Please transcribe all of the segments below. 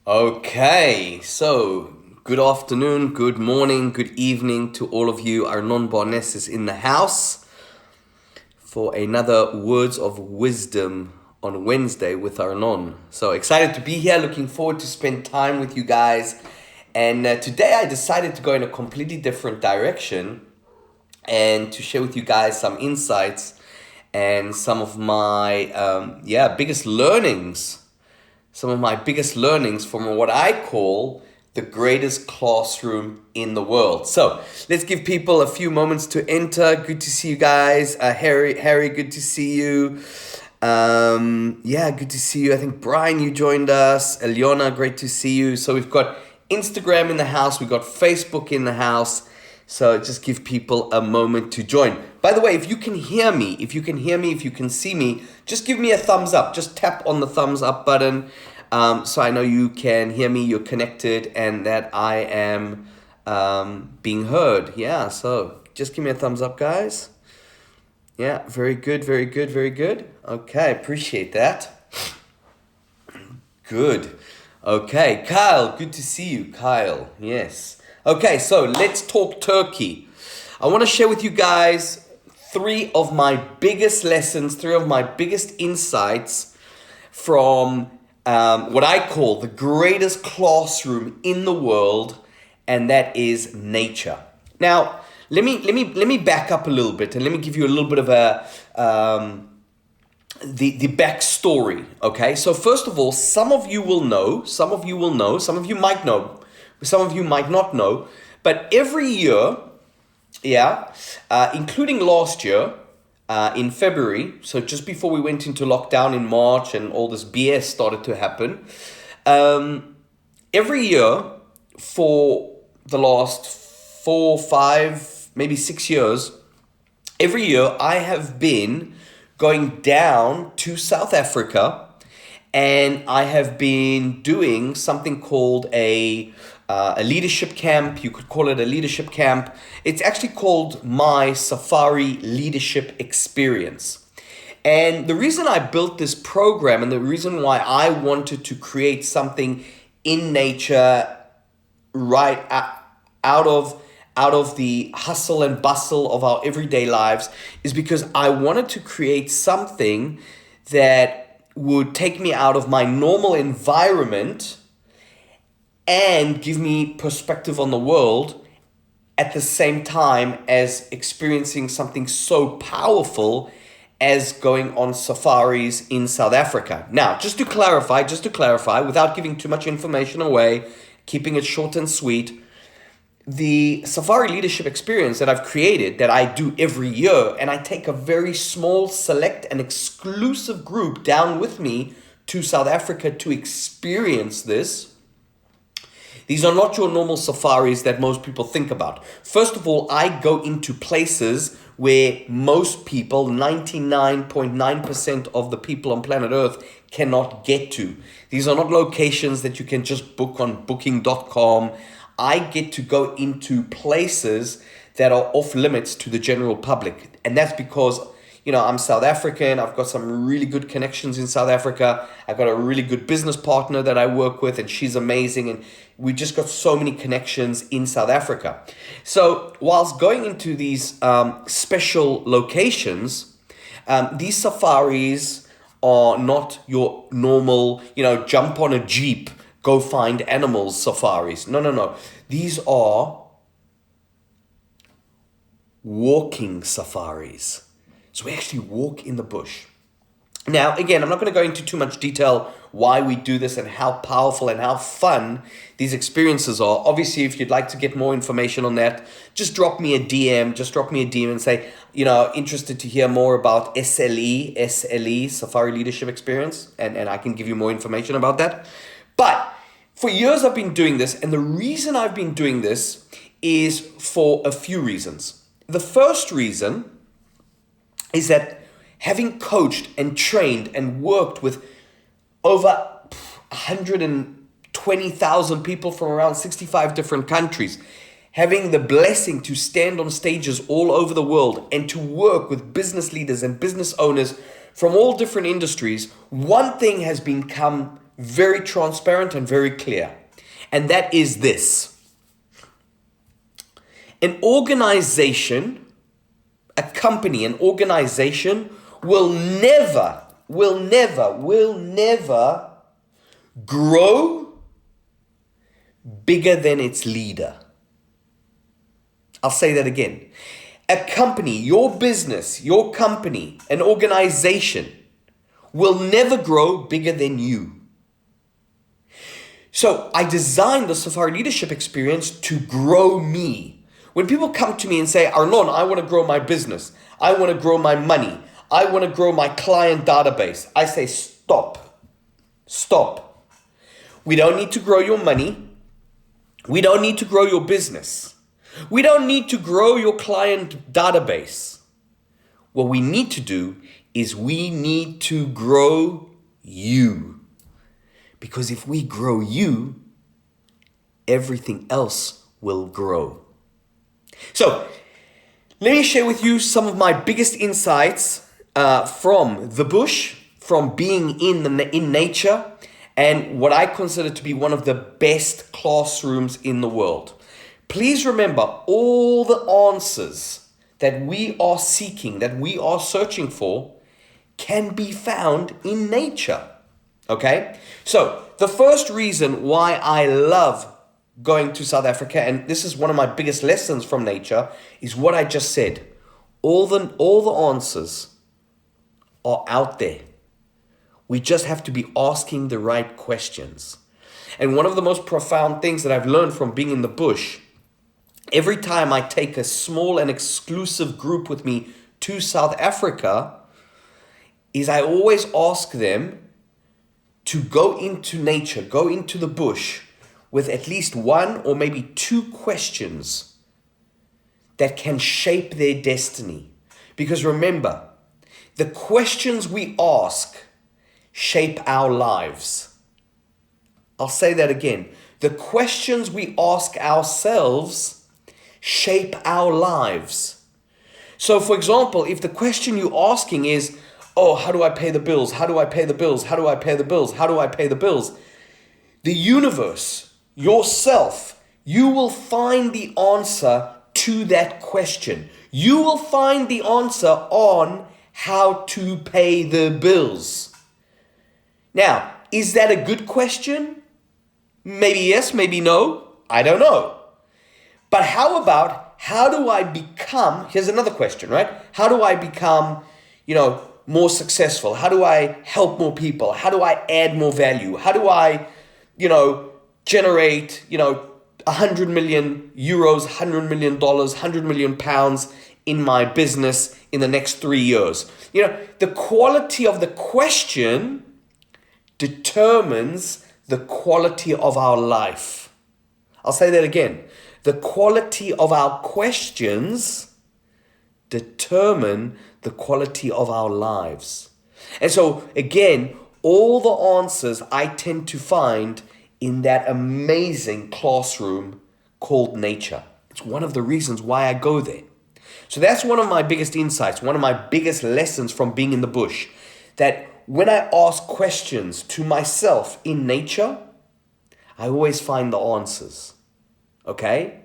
Okay, so good afternoon, good morning, good evening to all of you. Arnon is in the house for another Words of Wisdom on Wednesday with Arnon. So excited to be here, looking forward to spend time with you guys. And today I decided to go in a completely different direction and to share with you guys some insights and some of my biggest learnings, some of my biggest learnings from what I call the greatest classroom in the world. So let's give people a few moments to enter. Good to see you guys. Harry, good to see you. Good to see you. I think Brian, you joined us. Eliona, great to see you. So we've got Instagram in the house. We've got Facebook in the house. So just give people a moment to join. By the way, if you can hear me, if you can see me, just give me a thumbs up. Just tap on the thumbs up button so I know you can hear me, you're connected, and that I am being heard. Yeah, so just give me a thumbs up, guys. Yeah, very good, very good, very good. Okay, appreciate that. Good. Okay, Kyle, good to see you, Kyle. Yes. Okay, so let's talk Turkey. I want to share with you guys three of my biggest lessons, three of my biggest insights from what I call the greatest classroom in the world, and that is nature. Now, let me back up a little bit and let me give you a little bit of a the backstory. Okay, so first of all, some of you might know, some of you might not know, but every year, including last year, in February, so just before we went into lockdown in March and all this BS started to happen, every year for the last 4, 5, maybe 6 years, every year I have been going down to South Africa, and I have been doing something called a leadership camp. You could call it a leadership camp. It's actually called my Safari Leadership Experience. And the reason I built this program and the reason why I wanted to create something in nature right out of the hustle and bustle of our everyday lives is because I wanted to create something that would take me out of my normal environment and give me perspective on the world at the same time as experiencing something so powerful as going on safaris in South Africa. Now, just to clarify, without giving too much information away, keeping it short and sweet, the Safari Leadership Experience that I've created, that I do every year, and I take a very small, select, and exclusive group down with me to South Africa to experience this. These are not your normal safaris that most people think about. First of all, I go into places where most people, 99.9% of the people on planet Earth, cannot get to. These are not locations that you can just book on booking.com. I get to go into places that are off limits to the general public. And that's because, I'm South African. I've got some really good connections in South Africa. I've got a really good business partner that I work with, and she's amazing. And we just got so many connections in South Africa. So whilst going into these special locations, these safaris are not your normal, jump on a Jeep, go find animals safaris. No. These are walking safaris. So we actually walk in the bush. Now, again, I'm not going to go into too much detail why we do this and how powerful and how fun these experiences are. Obviously, if you'd like to get more information on that, just drop me a DM and say, interested to hear more about SLE, Safari Leadership Experience, and I can give you more information about that. But for years I've been doing this, and the reason I've been doing this is for a few reasons. The first reason is that having coached and trained and worked with over 120,000 people from around 65 different countries, having the blessing to stand on stages all over the world and to work with business leaders and business owners from all different industries, one thing has become very transparent and very clear. And that is this. An organization, a company, an organization will never grow bigger than its leader. I'll say that again. A company, your business, your company, an organization will never grow bigger than you. So I designed the Safari Leadership Experience to grow me. When people come to me and say, Arnon, I want to grow my business. I want to grow my money. I want to grow my client database. I say, stop. We don't need to grow your money. We don't need to grow your business. We don't need to grow your client database. What we need to do is we need to grow you. Because if we grow you, everything else will grow. So, let me share with you some of my biggest insights from the bush, from being in nature, and what I consider to be one of the best classrooms in the world. Please remember, all the answers that we are seeking, that we are searching for, can be found in nature. Okay? So, the first reason why I love going to South Africa, and this is one of my biggest lessons from nature, is what I just said. All the answers are out there. We just have to be asking the right questions. And one of the most profound things that I've learned from being in the bush, every time I take a small and exclusive group with me to South Africa, is I always ask them to go into nature, go into the bush with at least one or maybe two questions that can shape their destiny. Because remember, the questions we ask shape our lives. I'll say that again. The questions we ask ourselves shape our lives. So for example, if the question you're asking is, oh, how do I pay the bills? How do I pay the bills? How do I pay the bills? How do I pay the bills? The universe, yourself, you will find the answer to that question. You will find the answer on how to pay the bills. Now, is that a good question? Maybe yes, maybe no. I don't know. But how about, how do I become, here's another question, right? How do I become, more successful? How do I help more people? How do I add more value? How do I, generate, 100 million euros, $100 million, 100 million pounds in my business in the next 3 years? The quality of the question determines the quality of our life. I'll say that again. The quality of our questions determine the quality of our lives. And so again, all the answers I tend to find in that amazing classroom called nature. It's one of the reasons why I go there. So that's one of my biggest insights, one of my biggest lessons from being in the bush, that when I ask questions to myself in nature, I always find the answers. Okay?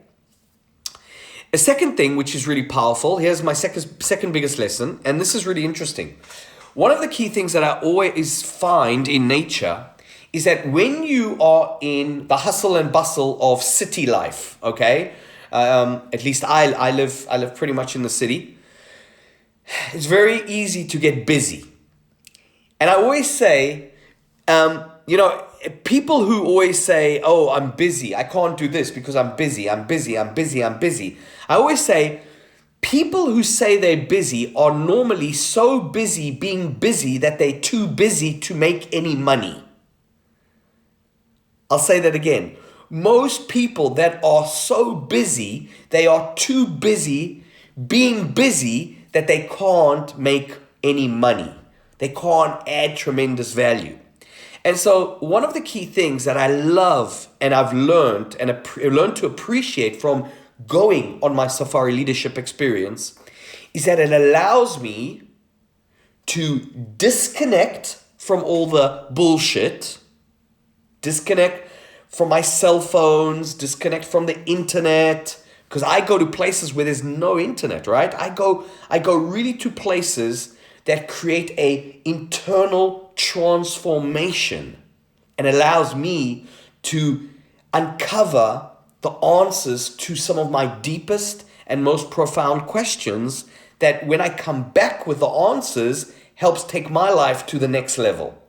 A second thing which is really powerful, here's my second biggest lesson, and this is really interesting. One of the key things that I always find in nature is that when you are in the hustle and bustle of city life, okay, at least I live pretty much in the city, it's very easy to get busy. And I always say, people who always say, oh, I'm busy, I can't do this because I'm busy. I always say, people who say they're busy are normally so busy being busy that they're too busy to make any money. I'll say that again. Most people that are so busy, they are too busy being busy that they can't make any money. They can't add tremendous value. And so one of the key things that I love and I've learned to appreciate from going on my Safari Leadership Experience is that it allows me to disconnect from all the bullshit Disconnect from my cell phones, disconnect from the internet, because I go to places where there's no internet, right? I go really to places that create a internal transformation and allows me to uncover the answers to some of my deepest and most profound questions that when I come back with the answers helps take my life to the next level.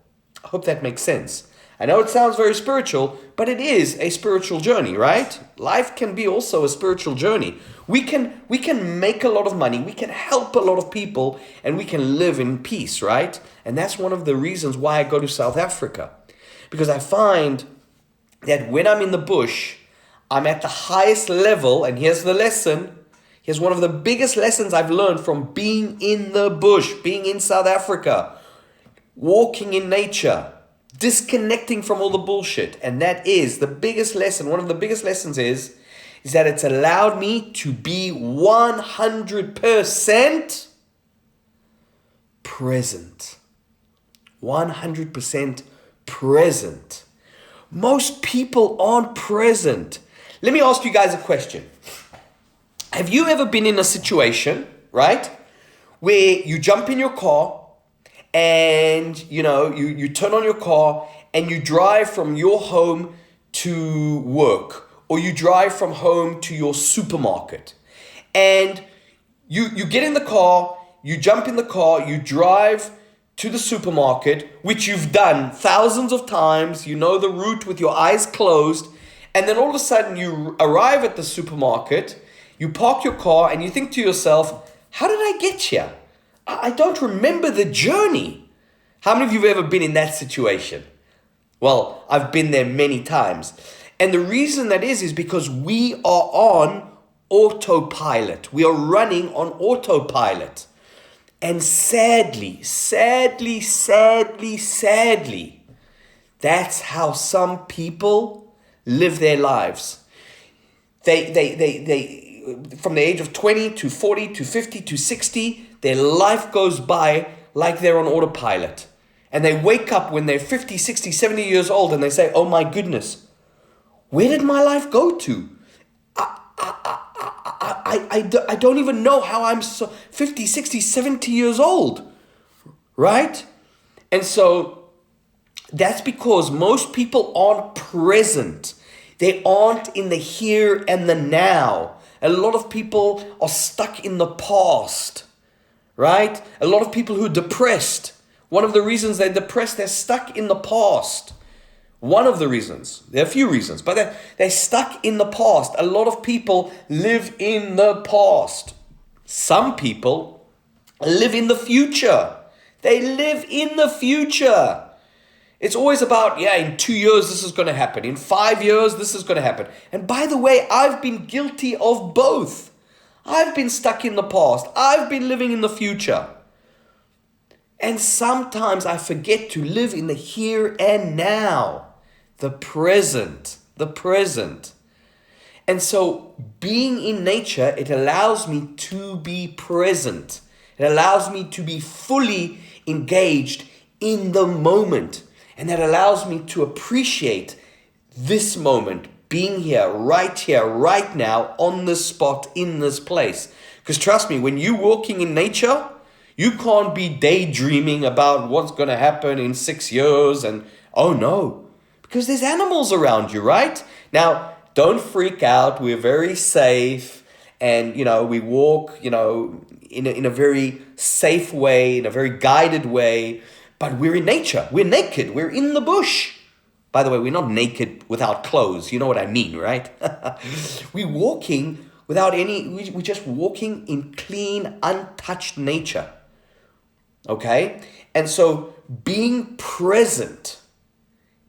I hope that makes sense. I know it sounds very spiritual, but it is a spiritual journey, right? Life can be also a spiritual journey. We can make a lot of money, we can help a lot of people, and we can live in peace, right? And that's one of the reasons why I go to South Africa. Because I find that when I'm in the bush, I'm at the highest level, and here's the lesson. Here's one of the biggest lessons I've learned from being in the bush, being in South Africa, walking in nature, disconnecting from all the bullshit. And that is the biggest lesson. One of the biggest lessons is that it's allowed me to be 100% present. 100% present. Most people aren't present. Let me ask you guys a question. Have you ever been in a situation, right, where you jump in your car and, you turn on your car and you drive from your home to work, or you drive from home to your supermarket, and you get in the car, you jump in the car, you drive to the supermarket, which you've done thousands of times, you know the route with your eyes closed, and then all of a sudden you arrive at the supermarket, you park your car and you think to yourself, how did I get here? I don't remember the journey. How many of you have ever been in that situation? Well, I've been there many times. And the reason that is because we are on autopilot. We are running on autopilot. And sadly, that's how some people live their lives. They from the age of 20 to 40 to 50 to 60, their life goes by like they're on autopilot. And they wake up when they're 50, 60, 70 years old and they say, oh my goodness, where did my life go to? I don't even know how I'm 50, 60, 70 years old, right? And so that's because most people aren't present. They aren't in the here and the now. A lot of people are stuck in the past, right? A lot of people who are depressed, one of the reasons they're depressed, they're stuck in the past. One of the reasons, there are a few reasons, but they're stuck in the past. A lot of people live in the past. Some people live in the future. They live in the future. It's always about, in 2 years, this is going to happen. In 5 years, this is going to happen. And by the way, I've been guilty of both. I've been stuck in the past. I've been living in the future. And sometimes I forget to live in the here and now. The present. And so being in nature, it allows me to be present. It allows me to be fully engaged in the moment. And that allows me to appreciate this moment, being here, right now, on this spot, in this place. Because trust me, when you're walking in nature, you can't be daydreaming about what's going to happen in 6 years and, oh no, because there's animals around you, right? Now, don't freak out. We're very safe and, we walk, in a very safe way, in a very guided way. But we're in nature. We're naked. We're in the bush. By the way, we're not naked without clothes. You know what I mean, right? We're walking without we're just walking in clean, untouched nature. Okay? And so being present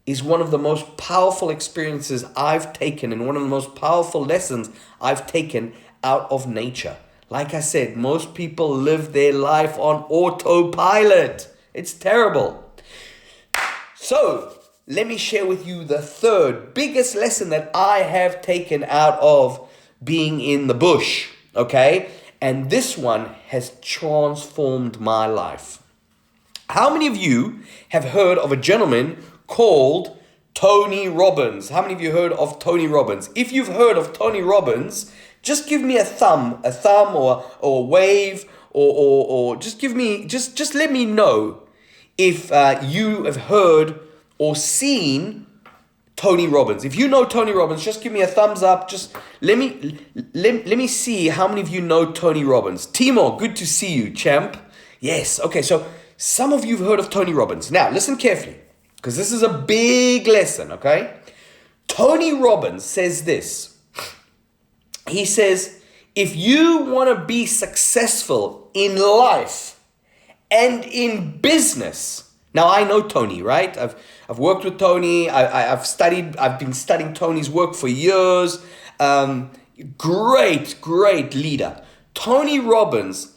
is one of the most powerful experiences I've taken and one of the most powerful lessons I've taken out of nature. Like I said, most people live their life on autopilot. It's terrible. So, let me share with you the third biggest lesson that I have taken out of being in the bush, okay? And this one has transformed my life. How many of you have heard of a gentleman called Tony Robbins. How many of you heard of Tony Robbins? If you've heard of Tony Robbins, just give me a thumb or a wave, or just let me know if you have heard or seen Tony Robbins. If you know Tony Robbins, just give me a thumbs up. Just let me see how many of you know Tony Robbins. Timo, good to see you, champ. Yes. Okay, so some of you have heard of Tony Robbins. Now, listen carefully, because this is a big lesson, okay? Tony Robbins says this. He says, if you want to be successful in life and in business. Now, I know Tony, right? I've worked with Tony. I've been studying Tony's work for years. Great leader. Tony Robbins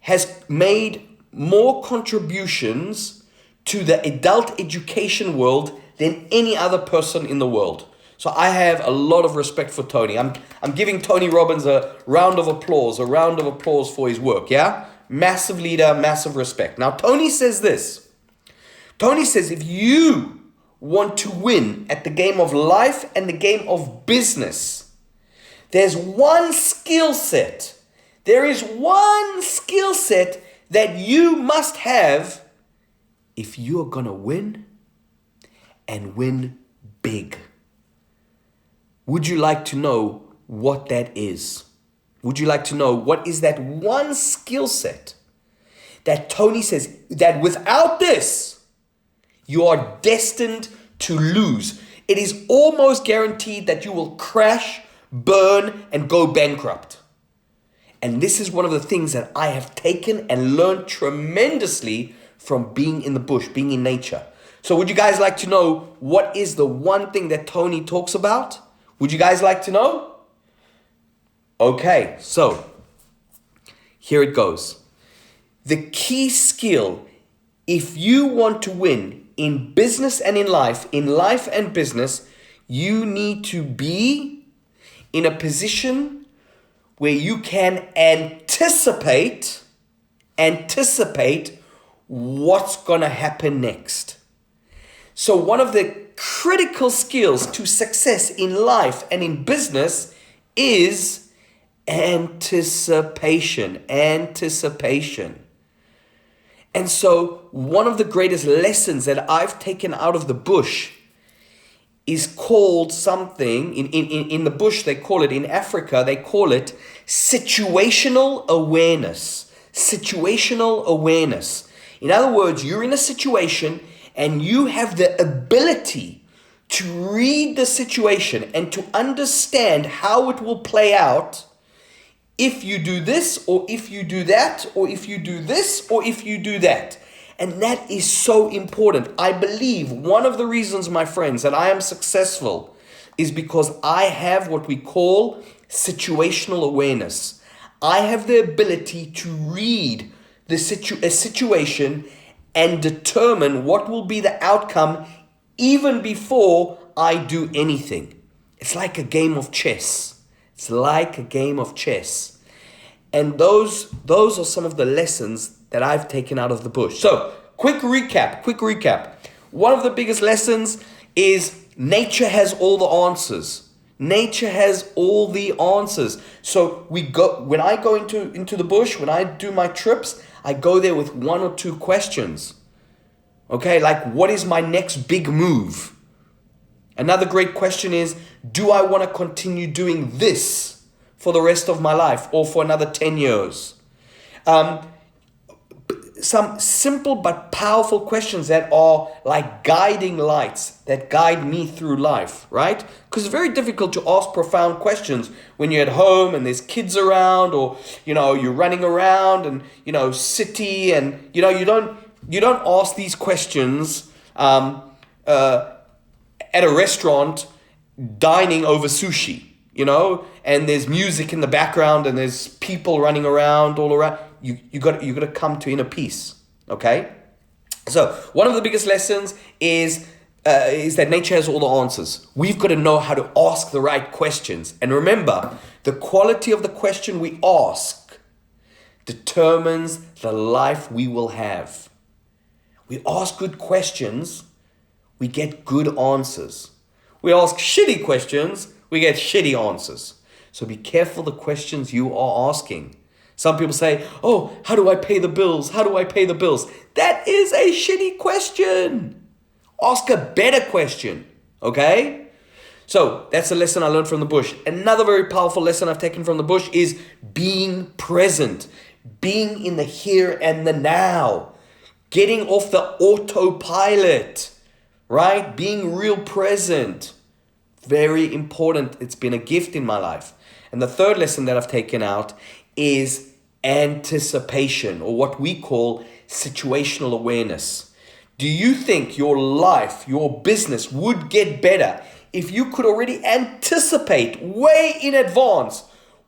has made more contributions to the adult education world than any other person in the world. So I have a lot of respect for Tony. I'm giving Tony Robbins a round of applause for his work, yeah? Massive leader, massive respect. Now, Tony says this. Tony says, if you want to win at the game of life and the game of business, there's one skill set. There is one skill set that you must have if you're going to win and win big. Would you like to know what that is? Would you like to know what is that one skill set that Tony says that without this, you are destined to lose? It is almost guaranteed that you will crash, burn, and go bankrupt. And this is one of the things that I have taken and learned tremendously from being in the bush, being in nature. So would you guys like to know what is the one thing that Tony talks about? Would you guys like to know? Okay, so here it goes. The key skill, if you want to win in business and in life and business, you need to be in a position where you can anticipate what's going to happen next. So one of the critical skills to success in life and in business is anticipation. And so one of the greatest lessons that I've taken out of the bush is called something, in the bush they call it, in Africa they call it situational awareness. Situational awareness. In other words, you're in a situation and you have the ability to read the situation and to understand how it will play out if you do this, or if you do that, or if you do this, or if you do that. And that is so important. I believe one of the reasons, my friends, that I am successful is because I have what we call situational awareness. I have the ability to read a situation and determine what will be the outcome even before I do anything. It's like a game of chess. And those are some of the lessons that I've taken out of the bush. So, quick recap. One of the biggest lessons is nature has all the answers. So when I go into the bush, when I do my trips, I go there with one or two questions. Okay, like what is my next big move? Another great question is, do I want to continue doing this for the rest of my life or for another 10 years? Some simple but powerful questions that are like guiding lights that guide me through life, right? Because it's very difficult to ask profound questions when you're at home and there's kids around, or you're running around and city, and you don't ask these questions at a restaurant dining over sushi, and there's music in the background and there's people running around all around. You got to come to inner peace, okay? So one of the biggest lessons is that nature has all the answers. We've got to know how to ask the right questions. And remember, the quality of the question we ask determines the life we will have. We ask good questions, we get good answers. We ask shitty questions, we get shitty answers. So be careful the questions you are asking. Some people say, oh, how do I pay the bills? How do I pay the bills? That is a shitty question. Ask a better question, okay? So that's a lesson I learned from the bush. Another very powerful lesson I've taken from the bush is being present, being in the here and the now, getting off the autopilot, right? Being real present. Very important. It's been a gift in my life. And the third lesson that I've taken out is anticipation, or what we call situational awareness. Do you think your life, your business would get better if you could already anticipate way in advance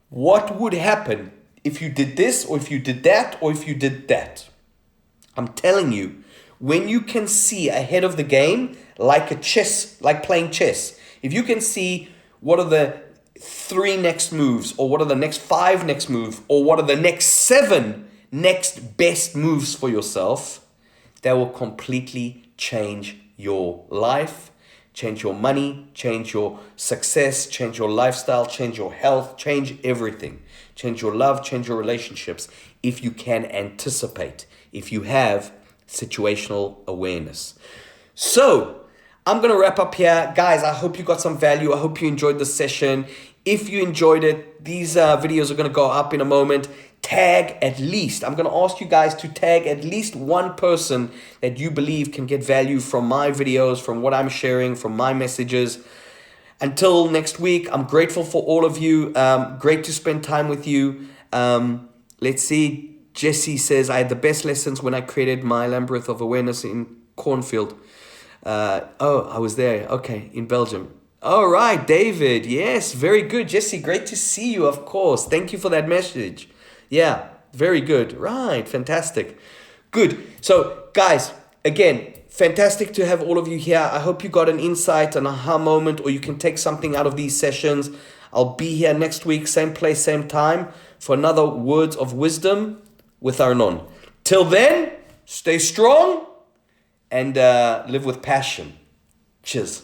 what would happen if you did this, or if you did that, or if you did that? I'm telling you, when you can see ahead of the game, like playing chess, if you can see what are the 3 next moves, or what are the next 5 next moves, or what are the next 7 next best moves for yourself, that will completely change your life, change your money, change your success, change your lifestyle, change your health, change everything. Change your love, change your relationships, if you can anticipate, if you have situational awareness. So, I'm going to wrap up here. Guys, I hope you got some value. I hope you enjoyed this session. If you enjoyed it, these videos are going to go up in a moment. I'm going to ask you guys to tag at least one person that you believe can get value from my videos, from what I'm sharing, from my messages. Until next week, I'm grateful for all of you. Great to spend time with you. Let's see. Jesse says, I had the best lessons when I created my labyrinth of awareness in Cornfield. I was there. Okay, in Belgium. All right, David. Yes, very good. Jesse, great to see you, of course. Thank you for that message. Yeah, very good. Right, fantastic. Good. So, guys, again, fantastic to have all of you here. I hope you got an insight, an aha moment, or you can take something out of these sessions. I'll be here next week, same place, same time, for another Words of Wisdom with Arnon. Till then, stay strong and live with passion. Cheers.